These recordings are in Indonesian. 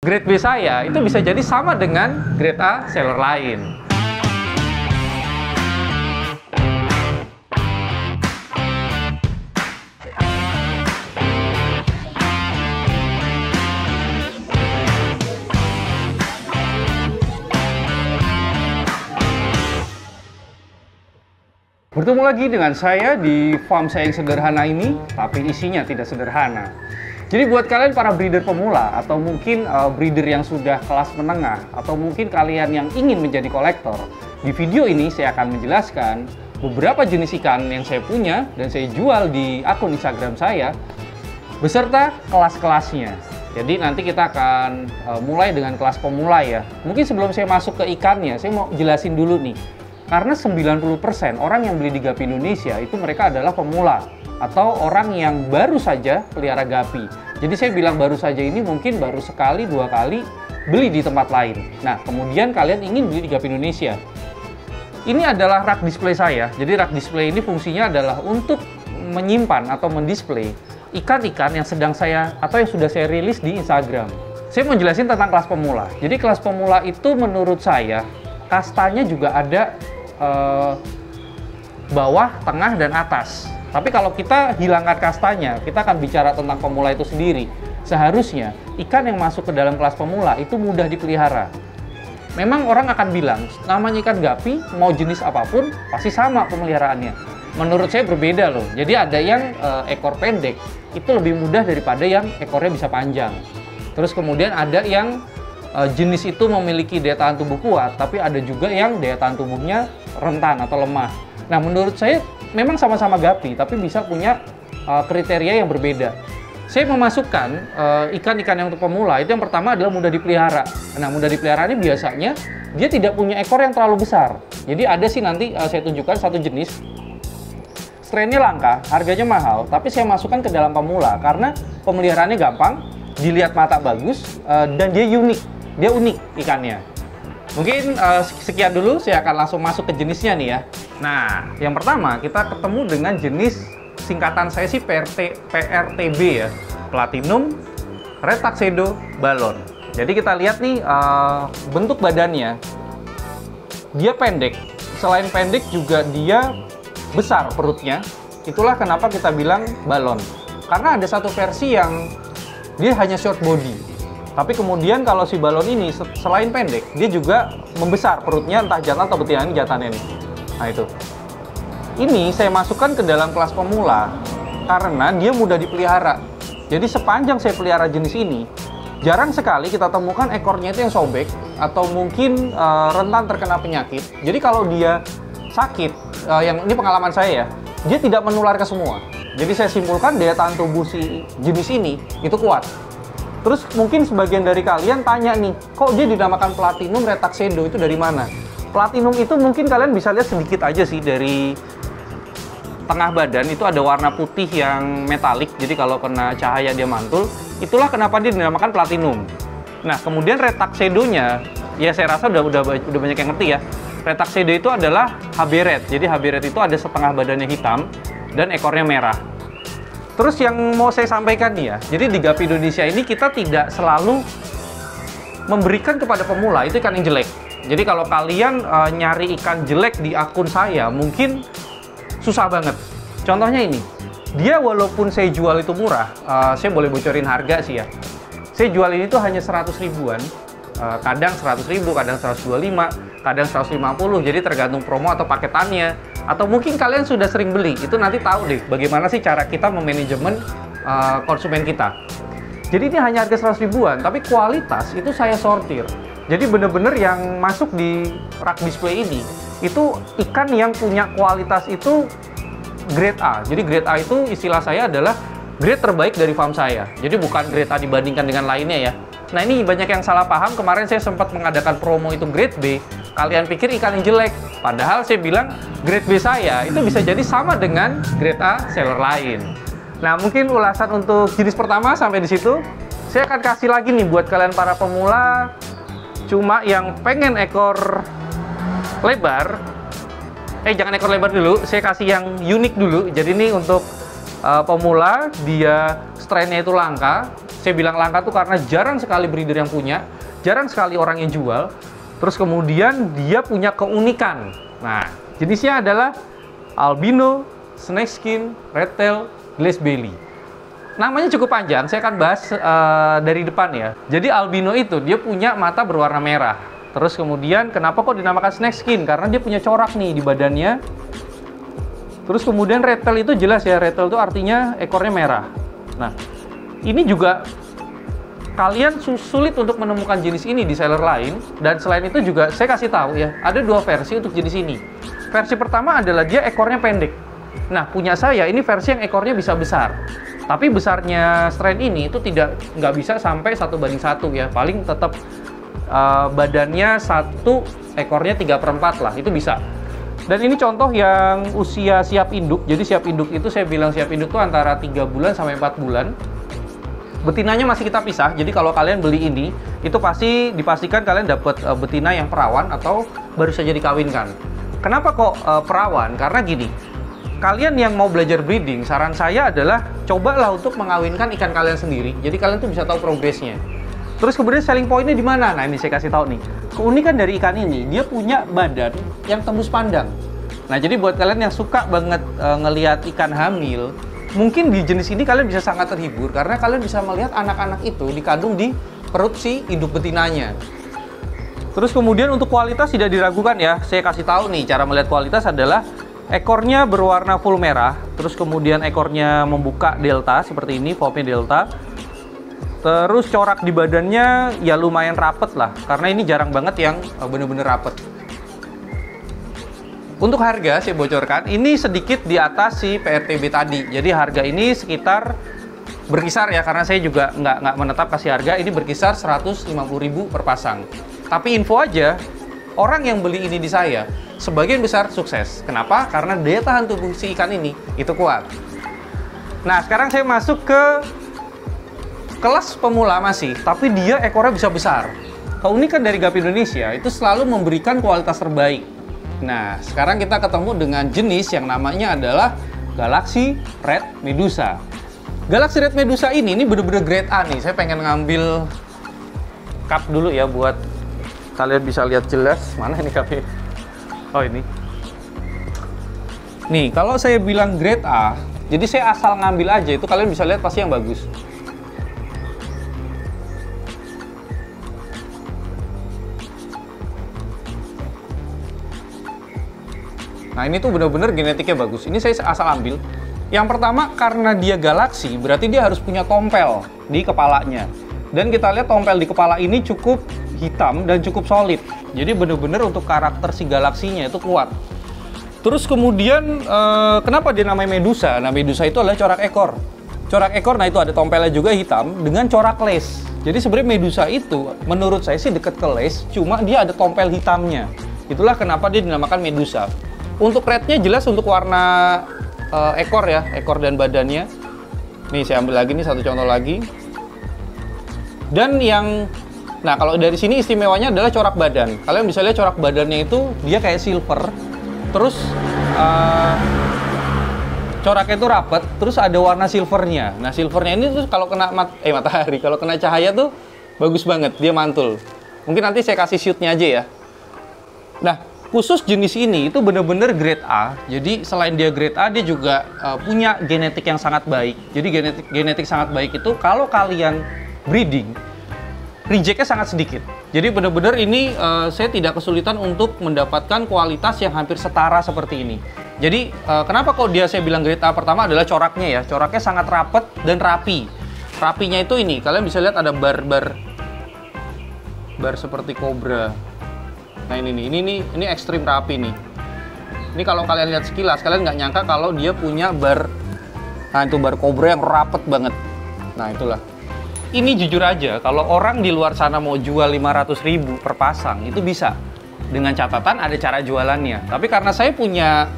grade B saya itu bisa jadi sama dengan grade A seller lain. Bertemu lagi dengan saya di farm saya yang sederhana ini, tapi isinya tidak sederhana. Jadi buat kalian para breeder pemula, atau mungkin breeder yang sudah kelas menengah, atau mungkin kalian yang ingin menjadi kolektor, di video ini saya akan menjelaskan beberapa jenis ikan yang saya punya dan saya jual di akun Instagram saya, beserta kelas-kelasnya. Jadi nanti kita akan mulai dengan kelas pemula ya. Mungkin sebelum saya masuk ke ikannya, saya mau jelasin dulu nih. Karena 90% orang yang beli di Gapi Indonesia itu mereka adalah pemula atau orang yang baru saja pelihara Gapi. Jadi saya bilang baru saja ini mungkin baru sekali, dua kali beli di tempat lain. Nah, kemudian kalian ingin beli di Gapi Indonesia. Ini adalah rak display saya. Jadi rak display ini fungsinya adalah untuk menyimpan atau mendisplay ikan-ikan yang sedang saya atau yang sudah saya rilis di Instagram. Saya mau jelasin tentang kelas pemula. Jadi kelas pemula itu menurut saya kastanya juga ada bawah, tengah, dan atas. Tapi kalau kita hilangkan kastanya, kita akan bicara tentang pemula itu sendiri. Seharusnya ikan yang masuk ke dalam kelas pemula itu mudah dipelihara. Memang orang akan bilang, namanya ikan gapi, mau jenis apapun, pasti sama pemeliharaannya. Menurut saya berbeda loh. Jadi ada yang ekor pendek, itu lebih mudah daripada yang ekornya bisa panjang. Terus kemudian ada yang jenis itu memiliki daya tahan tubuh kuat, tapi ada juga yang daya tahan tubuhnya rentan atau lemah. Nah, menurut saya memang sama-sama gapi, tapi bisa punya kriteria yang berbeda. Saya memasukkan ikan-ikan yang untuk pemula, itu yang pertama adalah mudah dipelihara. Nah, mudah dipelihara ini biasanya dia tidak punya ekor yang terlalu besar. Jadi ada sih nanti saya tunjukkan satu jenis. Strainnya langka, harganya mahal, tapi saya masukkan ke dalam pemula karena pemeliharaannya gampang, dilihat mata bagus, dan dia unik ikannya. Mungkin sekian dulu, saya akan langsung masuk ke jenisnya nih ya. Nah, yang pertama kita ketemu dengan jenis singkatan saya sih PRTB ya, Platinum Red Tuxedo Balon. Jadi kita lihat nih bentuk badannya, dia pendek. Selain pendek juga dia besar perutnya. Itulah kenapa kita bilang balon. Karena ada satu versi yang dia hanya short body. Tapi kemudian kalau si balon ini selain pendek, dia juga membesar perutnya, entah jantan atau betina. Ini jantannya nih. Nah itu. Ini saya masukkan ke dalam kelas pemula karena dia mudah dipelihara. Jadi sepanjang saya pelihara jenis ini, jarang sekali kita temukan ekornya itu yang sobek atau mungkin rentan terkena penyakit. Jadi kalau dia sakit, yang ini pengalaman saya ya, dia tidak menular ke semua. Jadi saya simpulkan daya tahan tubuh si jenis ini itu kuat. Terus mungkin sebagian dari kalian tanya nih, kok dia dinamakan Platinum Red Tuxedo, itu dari mana? Platinum itu mungkin kalian bisa lihat sedikit aja sih, dari tengah badan itu ada warna putih yang metalik, jadi kalau kena cahaya dia mantul. Itulah kenapa dia dinamakan Platinum. Nah, kemudian Red Tuxedo-nya, ya saya rasa udah banyak yang ngerti ya. Red Tuxedo itu adalah HB Red, jadi HB Red itu ada setengah badannya hitam dan ekornya merah. Terus yang mau saya sampaikan nih ya, jadi di Gapi Indonesia ini kita tidak selalu memberikan kepada pemula itu ikan yang jelek. Jadi kalau kalian nyari ikan jelek di akun saya, mungkin susah banget. Contohnya ini, dia walaupun saya jual itu murah, saya boleh bocorin harga sih ya. Saya jual ini tuh hanya 100 ribuan, kadang 100 ribu, kadang 125, kadang 150, jadi tergantung promo atau paketannya. Atau mungkin kalian sudah sering beli, itu nanti tahu deh bagaimana sih cara kita memanajemen konsumen kita. Jadi ini hanya harga 100 ribuan, tapi kualitas itu saya sortir. Jadi bener-bener yang masuk di rak display ini, itu ikan yang punya kualitas itu grade A. Jadi grade A itu istilah saya adalah grade terbaik dari farm saya. Jadi bukan grade A dibandingkan dengan lainnya ya. Nah ini banyak yang salah paham, kemarin saya sempat mengadakan promo itu grade B. Kalian pikir ikan yang jelek, padahal saya bilang grade B saya itu bisa jadi sama dengan grade A seller lain. Nah, mungkin ulasan untuk jenis pertama sampai di situ. Saya akan kasih lagi nih buat kalian para pemula, cuma yang pengen ekor lebar. Jangan ekor lebar dulu, saya kasih yang unik dulu. Jadi ini untuk pemula, dia strainnya itu langka. Saya bilang langka tuh karena jarang sekali breeder yang punya, jarang sekali orang yang jual. Terus kemudian dia punya keunikan. Nah, jenisnya adalah albino, snakeskin, red tail, glass belly. Namanya cukup panjang, saya akan bahas dari depan ya. Jadi albino itu dia punya mata berwarna merah. Terus kemudian kenapa kok dinamakan snakeskin? Karena dia punya corak nih di badannya. Terus kemudian red tail itu jelas ya, red tail itu artinya ekornya merah. Nah, ini juga kalian sulit untuk menemukan jenis ini di seller lain. Dan selain itu juga saya kasih tahu ya, ada dua versi untuk jenis ini. Versi pertama adalah dia ekornya pendek. Nah, punya saya ini versi yang ekornya bisa besar. Tapi besarnya strain ini itu nggak bisa sampai 1:1 ya. Paling tetap badannya 1, ekornya 3/4 lah, itu bisa. Dan ini contoh yang usia siap induk. Jadi siap induk itu saya bilang siap induk itu antara 3 bulan sampai 4 bulan. Betinanya masih kita pisah. Jadi kalau kalian beli ini, itu pasti dipastikan kalian dapat betina yang perawan atau baru saja dikawinkan. Kenapa kok perawan? Karena gini, kalian yang mau belajar breeding, saran saya adalah cobalah untuk mengawinkan ikan kalian sendiri. Jadi kalian tuh bisa tahu progresnya. Terus kemudian selling point-nya di mana? Nah, ini saya kasih tahu nih. Keunikan dari ikan ini, dia punya badan yang tembus pandang. Nah, jadi buat kalian yang suka banget ngelihat ikan hamil, mungkin di jenis ini kalian bisa sangat terhibur karena kalian bisa melihat anak-anak itu dikandung di perut si induk betinanya. Terus kemudian untuk kualitas tidak diragukan ya. Saya kasih tahu nih, cara melihat kualitas adalah ekornya berwarna full merah, terus kemudian ekornya membuka delta seperti ini, fold-nya delta. Terus corak di badannya ya lumayan rapet lah, karena ini jarang banget yang bener-bener rapet. Untuk harga saya bocorkan, ini sedikit di atas si PRTB tadi. Jadi harga ini sekitar berkisar ya, karena saya juga nggak menetap kasih harga, ini berkisar 150.000 per pasang. Tapi info aja, orang yang beli ini di saya, sebagian besar sukses. Kenapa? Karena daya tahan tubuh si ikan ini itu kuat. Nah, sekarang saya masuk ke kelas pemula masih, tapi dia ekornya bisa besar. Keunikan dari Gapi Indonesia itu selalu memberikan kualitas terbaik. Nah, sekarang kita ketemu dengan jenis yang namanya adalah Galaxy Red Medusa. Galaxy Red Medusa ini bener-bener grade A nih. Saya pengen ngambil cup dulu ya buat kalian bisa lihat jelas. Mana ini cupnya? Oh, ini. Nih, kalau saya bilang grade A, jadi saya asal ngambil aja, itu kalian bisa lihat pasti yang bagus. Nah, ini tuh bener-bener genetiknya bagus. Ini saya asal ambil. Yang pertama, karena dia galaksi, berarti dia harus punya tompel di kepalanya. Dan kita lihat tompel di kepala ini cukup hitam dan cukup solid. Jadi bener-bener untuk karakter si galaksinya itu kuat. Terus kemudian, kenapa dia namanya Medusa? Nah, Medusa itu adalah corak ekor. Corak ekor, nah itu ada tompelnya juga hitam dengan corak lace. Jadi sebenarnya Medusa itu, menurut saya sih deket ke lace, cuma dia ada tompel hitamnya. Itulah kenapa dia dinamakan Medusa. Untuk rednya jelas untuk warna ekor ya, ekor dan badannya. Nih saya ambil lagi nih satu contoh lagi. Dan yang, nah kalau dari sini istimewanya adalah corak badan. Kalian bisa lihat corak badannya itu dia kayak silver. Terus coraknya itu rapet. Terus ada warna silvernya. Nah silvernya ini tuh kalau kena matahari, kalau kena cahaya tuh bagus banget. Dia mantul. Mungkin nanti saya kasih shootnya aja ya. Nah, khusus jenis ini itu bener-bener grade A. Jadi selain dia grade A, dia juga punya genetik yang sangat baik. Jadi genetik sangat baik itu kalau kalian breeding, rejectnya sangat sedikit. Jadi bener-bener ini saya tidak kesulitan untuk mendapatkan kualitas yang hampir setara seperti ini. Jadi kenapa kok dia saya bilang grade A? Pertama adalah coraknya ya. Coraknya sangat rapet dan rapi. Rapinya itu ini, kalian bisa lihat ada bar seperti kobra. Nah ini ekstrim rapi nih. Ini kalau kalian lihat sekilas, kalian nggak nyangka kalau dia punya bar. Nah itu bar kobra yang rapet banget. Nah itulah. Ini jujur aja, kalau orang di luar sana mau jual 500.000 per pasang, itu bisa. Dengan catatan ada cara jualannya. Tapi karena saya punya,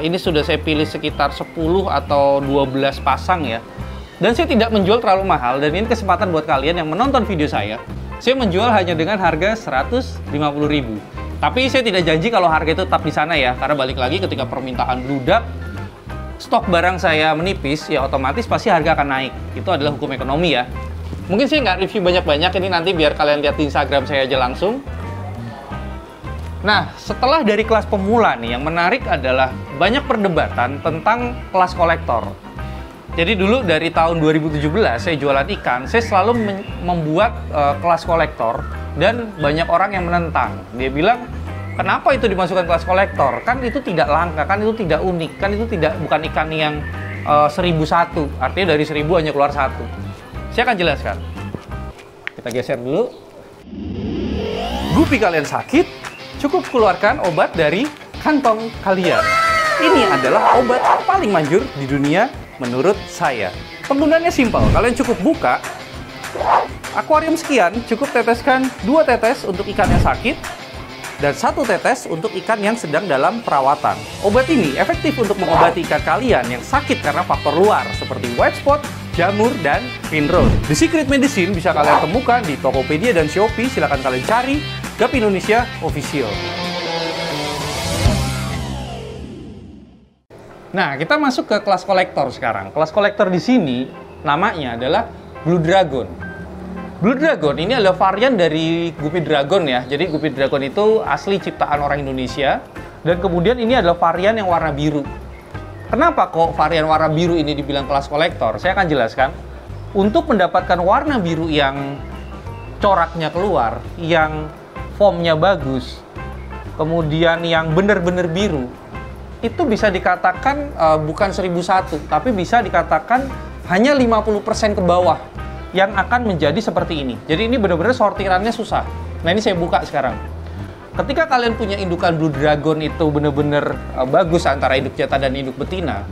ini sudah saya pilih sekitar 10 atau 12 pasang ya. Dan saya tidak menjual terlalu mahal, dan ini kesempatan buat kalian yang menonton video saya. Saya menjual hanya dengan harga 150.000. Tapi saya tidak janji kalau harga itu tetap di sana ya, karena balik lagi ketika permintaan bludak, stok barang saya menipis, ya otomatis pasti harga akan naik. Itu adalah hukum ekonomi ya. Mungkin saya nggak review banyak-banyak, ini nanti biar kalian lihat di Instagram saya aja langsung. Nah, setelah dari kelas pemula nih, yang menarik adalah banyak perdebatan tentang kelas kolektor. Jadi dulu dari tahun 2017 saya jualan ikan, saya selalu membuat kelas kolektor dan banyak orang yang menentang. Dia bilang, kenapa itu dimasukkan kelas kolektor? Kan itu tidak langka, kan itu tidak unik, kan itu bukan ikan yang 1001. Artinya dari 1000 hanya keluar satu. Saya akan jelaskan. Kita geser dulu. Gupi kalian sakit, cukup keluarkan obat dari kantong kalian. Ini adalah obat paling manjur di dunia menurut saya. Penggunaannya simpel. Kalian cukup buka akuarium sekian, cukup teteskan 2 tetes untuk ikan yang sakit dan 1 tetes untuk ikan yang sedang dalam perawatan. Obat ini efektif untuk mengobati ikan kalian yang sakit karena faktor luar seperti white spot, jamur, dan fin rot. The Secret Medicine bisa kalian temukan di Tokopedia dan Shopee. Silahkan kalian cari. Gupi Indonesia Official. Nah, kita masuk ke kelas kolektor sekarang. Kelas kolektor di sini namanya adalah Blue Dragon. Blue Dragon ini adalah varian dari Guppy Dragon ya. Jadi Guppy Dragon itu asli ciptaan orang Indonesia. Dan kemudian ini adalah varian yang warna biru. Kenapa kok varian warna biru ini dibilang kelas kolektor? Saya akan jelaskan. Untuk mendapatkan warna biru yang coraknya keluar, yang foamnya bagus, kemudian yang benar-benar biru, itu bisa dikatakan bukan 1001, tapi bisa dikatakan hanya 50% ke bawah yang akan menjadi seperti ini. Jadi ini benar-benar sortirannya susah. Nah, ini saya buka sekarang. Ketika kalian punya indukan Blue Dragon itu benar-benar bagus antara induk jantan dan induk betina,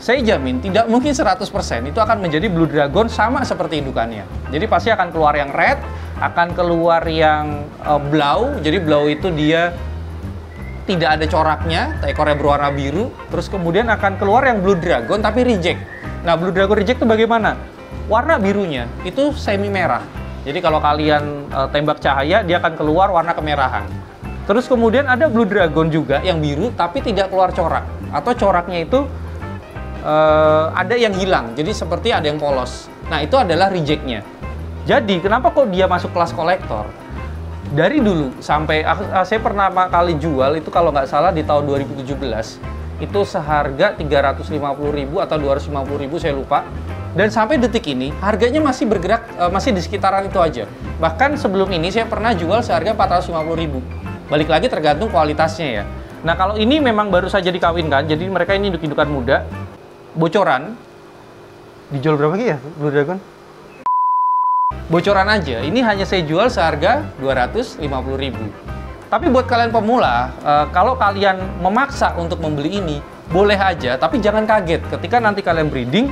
saya jamin tidak mungkin 100% itu akan menjadi Blue Dragon sama seperti indukannya. Jadi pasti akan keluar yang red, akan keluar yang blau. Jadi blau itu dia tidak ada coraknya, ekornya berwarna biru. Terus kemudian akan keluar yang Blue Dragon tapi reject. Nah, Blue Dragon reject itu bagaimana? Warna birunya itu semi merah. Jadi kalau kalian tembak cahaya, dia akan keluar warna kemerahan. Terus kemudian ada Blue Dragon juga yang biru tapi tidak keluar corak. Atau coraknya itu ada yang hilang, jadi seperti ada yang polos. Nah, itu adalah rejectnya. Jadi kenapa kok dia masuk kelas kolektor? Dari dulu sampai saya pertama kali jual itu kalau nggak salah di tahun 2017 itu seharga 350.000 atau 250.000, saya lupa. Dan sampai detik ini harganya masih bergerak masih di sekitaran itu aja. Bahkan sebelum ini saya pernah jual seharga 450.000. Balik lagi tergantung kualitasnya ya. Nah, kalau ini memang baru saja dikawinkan, jadi mereka ini induk-indukan muda. Bocoran dijual berapa lagi ya Blue Dragon? Bocoran aja, ini hanya saya jual seharga 250.000. Tapi buat kalian pemula, kalau kalian memaksa untuk membeli ini, boleh aja, tapi jangan kaget ketika nanti kalian breeding,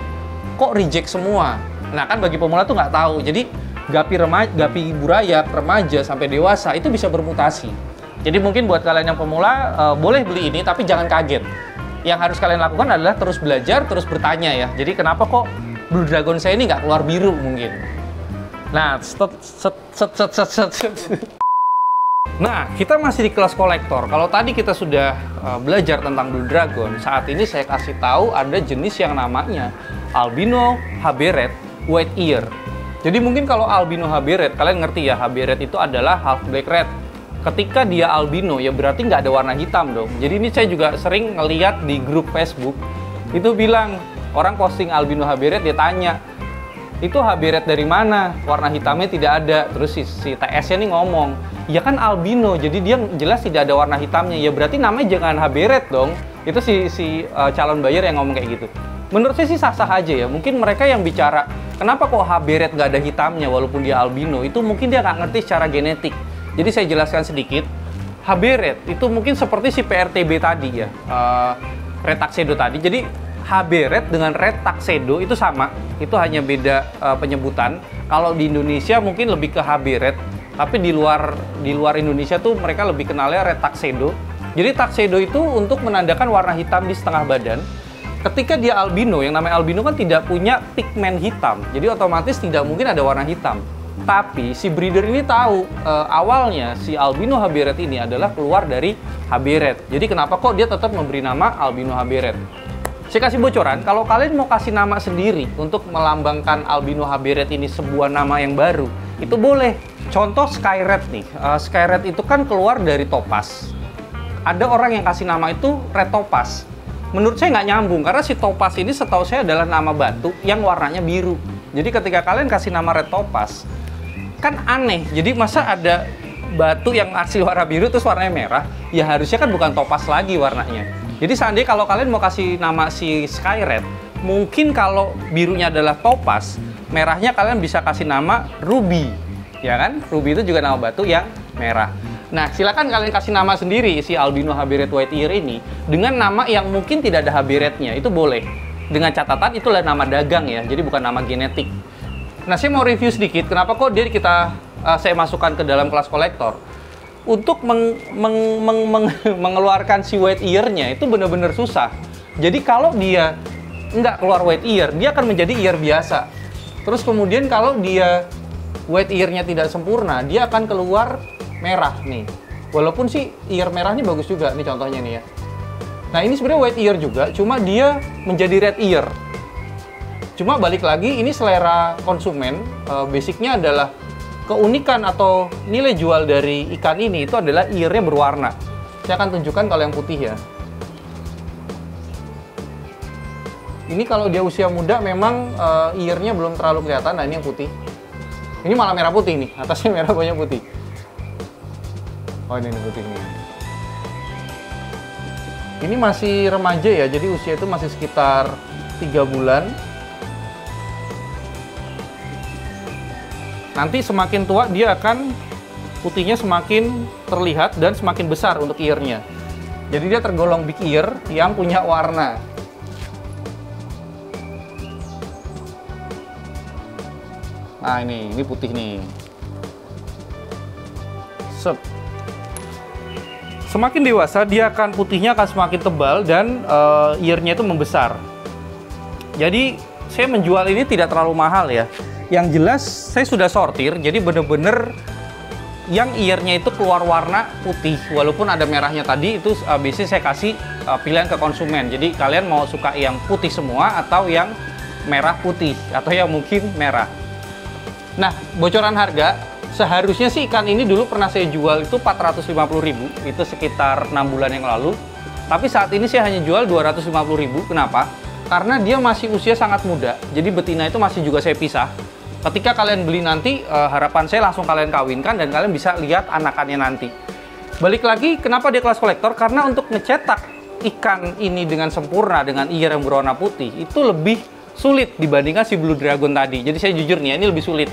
kok reject semua. Nah, kan bagi pemula tuh nggak tahu. Jadi Guppy burayak, remaja, sampai dewasa itu bisa bermutasi. Jadi mungkin buat kalian yang pemula, boleh beli ini, tapi jangan kaget. Yang harus kalian lakukan adalah terus belajar, terus bertanya ya. Jadi kenapa kok Blue Dragon saya ini nggak keluar biru mungkin? Nah, Nah, kita masih di kelas kolektor. Kalau tadi kita sudah belajar tentang Blue Dragon, saat ini saya kasih tahu ada jenis yang namanya Albino HB Red White Ear. Jadi mungkin kalau Albino HB Red, kalian ngerti ya, HB Red itu adalah half black red. Ketika dia albino, ya berarti nggak ada warna hitam dong. Jadi ini saya juga sering ngeliat di grup Facebook, itu bilang, orang posting albino HB Red, dia tanya, itu HB Red dari mana? Warna hitamnya tidak ada. Terus si TS-nya nih ngomong, ya kan albino, jadi dia jelas tidak ada warna hitamnya. Ya berarti namanya jangan HB Red dong. Itu si calon buyer yang ngomong kayak gitu. Menurut saya sih sah-sah aja ya. Mungkin mereka yang bicara, kenapa kok HB Red nggak ada hitamnya walaupun dia albino, itu mungkin dia nggak ngerti secara genetik. Jadi saya jelaskan sedikit, HB Red itu mungkin seperti si PRTB tadi ya, Red Tuxedo tadi. Jadi HB Red dengan Red Tuxedo itu sama, itu hanya beda penyebutan. Kalau di Indonesia mungkin lebih ke HB Red, tapi di luar Indonesia tuh mereka lebih kenalnya Red Tuxedo. Jadi Tuxedo itu untuk menandakan warna hitam di setengah badan. Ketika dia albino, yang namanya albino kan tidak punya pigmen hitam, jadi otomatis tidak mungkin ada warna hitam. Tapi si breeder ini tahu awalnya si albino HB Red ini adalah keluar dari HB Red. Jadi kenapa kok dia tetap memberi nama albino HB Red? Saya kasih bocoran, kalau kalian mau kasih nama sendiri untuk melambangkan albino HB Red ini sebuah nama yang baru, itu boleh. Contoh Skyred nih, Skyred itu kan keluar dari Topaz. Ada orang yang kasih nama itu Red Topaz. Menurut saya nggak nyambung, karena si Topaz ini setahu saya adalah nama batu yang warnanya biru. Jadi ketika kalian kasih nama Red Topaz, kan aneh. Jadi masa ada batu yang asli warna biru terus warnanya merah? Ya harusnya kan bukan Topaz lagi warnanya. Jadi seandainya kalau kalian mau kasih nama si Skyred, mungkin kalau birunya adalah Topaz, merahnya kalian bisa kasih nama Ruby. Ya kan? Ruby itu juga nama batu yang merah. Nah, silakan kalian kasih nama sendiri si albino HB Red White Ear ini dengan nama yang mungkin tidak ada HB Red-nya, itu boleh. Dengan catatan itulah nama dagang ya, jadi bukan nama genetik. Nah, saya mau review sedikit kenapa kok saya masukkan ke dalam kelas kolektor. Untuk mengeluarkan si white ear-nya itu benar-benar susah. Jadi kalau dia nggak keluar white ear, dia akan menjadi ear biasa. Terus kemudian kalau dia white ear-nya tidak sempurna, dia akan keluar merah nih. Walaupun sih ear merahnya bagus juga, nih contohnya nih ya. Nah, ini sebenarnya white ear juga, cuma dia menjadi red ear. Cuma balik lagi, ini selera konsumen, basicnya adalah keunikan atau nilai jual dari ikan ini itu adalah ear-nya berwarna. Saya akan tunjukkan kalau yang putih ya. Ini kalau dia usia muda memang ear-nya belum terlalu kelihatan. Nah, ini yang putih. Ini malah merah putih nih, atasnya merah, bawahnya putih. Oh, ini putih nih. Ini masih remaja ya, jadi usia itu masih sekitar 3 bulan. Nanti semakin tua dia akan putihnya semakin terlihat dan semakin besar untuk ear-nya. Jadi dia tergolong big ear yang punya warna. Nah, ini putih nih. Sep. Semakin dewasa, dia akan putihnya akan semakin tebal dan ear-nya itu membesar. Jadi, saya menjual ini tidak terlalu mahal ya. Yang jelas, saya sudah sortir, jadi bener-bener yang ear-nya itu keluar warna putih. Walaupun ada merahnya tadi, itu biasanya saya kasih pilihan ke konsumen. Jadi, kalian mau suka yang putih semua atau yang merah putih, atau yang mungkin merah. Nah, bocoran harga, seharusnya sih ikan ini dulu pernah saya jual itu 450.000, itu sekitar 6 bulan yang lalu. Tapi saat ini saya hanya jual 250.000. Kenapa? Karena dia masih usia sangat muda, jadi betina itu masih juga saya pisah. Ketika kalian beli nanti, harapan saya langsung kalian kawinkan dan kalian bisa lihat anakannya nanti. Balik lagi, kenapa dia kelas kolektor? Karena untuk ngecetak ikan ini dengan sempurna, dengan ear yang berwarna putih, itu lebih sulit dibandingkan si Blue Dragon tadi. Jadi saya jujur nih, ini lebih sulit.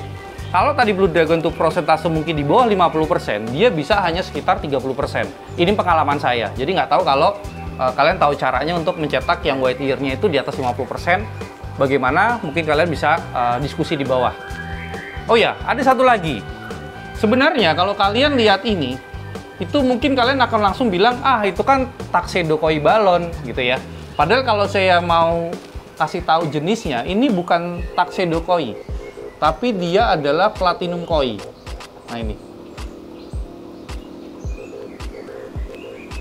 Kalau tadi Blue Dragon itu persentase mungkin di bawah 50%, dia bisa hanya sekitar 30%. Ini pengalaman saya. Jadi nggak tahu kalau kalian tahu caranya untuk mencetak yang white ear-nya itu di atas 50%. Bagaimana? Mungkin kalian bisa diskusi di bawah. Oh ya, ada satu lagi. Sebenarnya kalau kalian lihat ini, itu mungkin kalian akan langsung bilang, ah itu kan Tuxedo Koi balon gitu ya. Padahal kalau saya mau kasih tahu jenisnya, ini bukan Tuxedo Koi, tapi dia adalah Platinum Koi. Nah ini.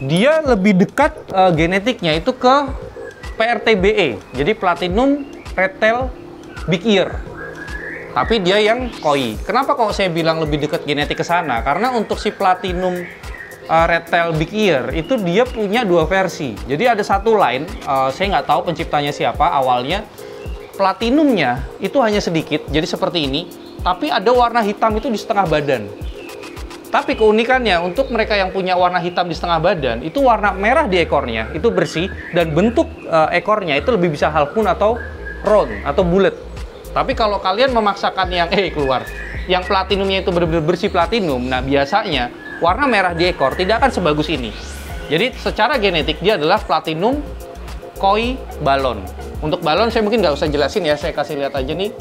Dia lebih dekat genetiknya itu ke PRTBE, jadi Platinum Red-tail Big Ear. Tapi dia yang koi. Kenapa kok saya bilang lebih dekat genetik ke sana? Karena untuk si Platinum Red-tail Big Ear itu dia punya dua versi. Jadi ada satu line, saya nggak tahu penciptanya siapa awalnya. Platinumnya itu hanya sedikit, jadi seperti ini. Tapi ada warna hitam itu di setengah badan. Tapi keunikannya untuk mereka yang punya warna hitam di setengah badan, itu warna merah di ekornya, itu bersih, dan bentuk ekornya itu lebih bisa halfmoon atau round atau bulat. Tapi kalau kalian memaksakan yang keluar, yang platinumnya itu benar-benar bersih platinum, nah biasanya warna merah di ekor tidak akan sebagus ini. Jadi secara genetik dia adalah Platinum Koi balon. Untuk balon saya mungkin nggak usah jelasin ya, saya kasih lihat aja nih.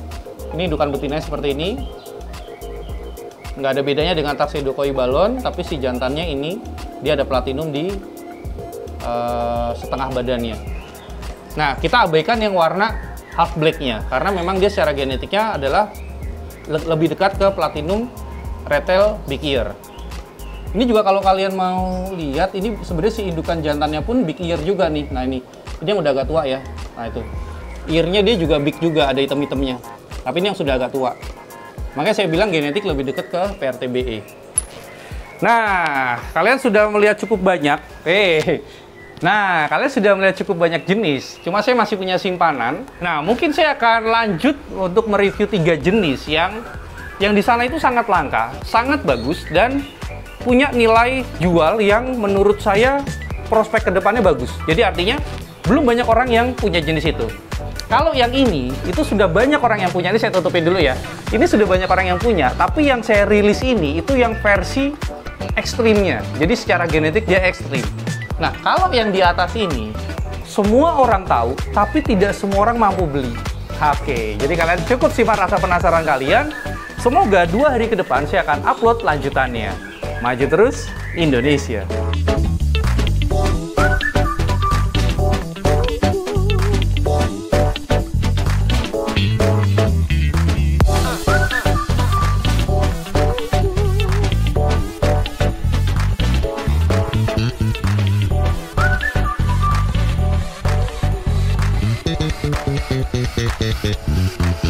Ini indukan betinanya seperti ini. Nggak ada bedanya dengan Tuxedo Koi balon, tapi si jantannya ini dia ada platinum di setengah badannya. Nah, kita abaikan yang warna half black-nya karena memang dia secara genetiknya adalah lebih dekat ke Platinum Red-tail Big Ear. Ini juga kalau kalian mau lihat, ini sebenarnya si indukan jantannya pun Big Ear juga nih. Nah ini Ini yang udah agak tua ya. Nah itu. Earnya dia juga big juga, ada hitam-hitamnya. Tapi ini yang sudah agak tua. Makanya saya bilang genetik lebih dekat ke PRTBE. Nah, kalian sudah melihat cukup banyak. Nah, kalian sudah melihat cukup banyak jenis. Cuma saya masih punya simpanan. Nah, mungkin saya akan lanjut untuk mereview 3 jenis yang di sana itu sangat langka, sangat bagus, dan punya nilai jual yang menurut saya prospek kedepannya bagus. Jadi artinya belum banyak orang yang punya jenis itu. Kalau yang ini, itu sudah banyak orang yang punya. Ini saya tutupin dulu ya. Ini sudah banyak orang yang punya, tapi yang saya rilis ini, itu yang versi ekstrimnya. Jadi secara genetik dia ekstrim. Nah, kalau yang di atas ini, semua orang tahu, tapi tidak semua orang mampu beli. Oke, jadi kalian cukup simpan rasa penasaran kalian. Semoga 2 hari ke depan saya akan upload lanjutannya. Maju terus, Indonesia! Thank you.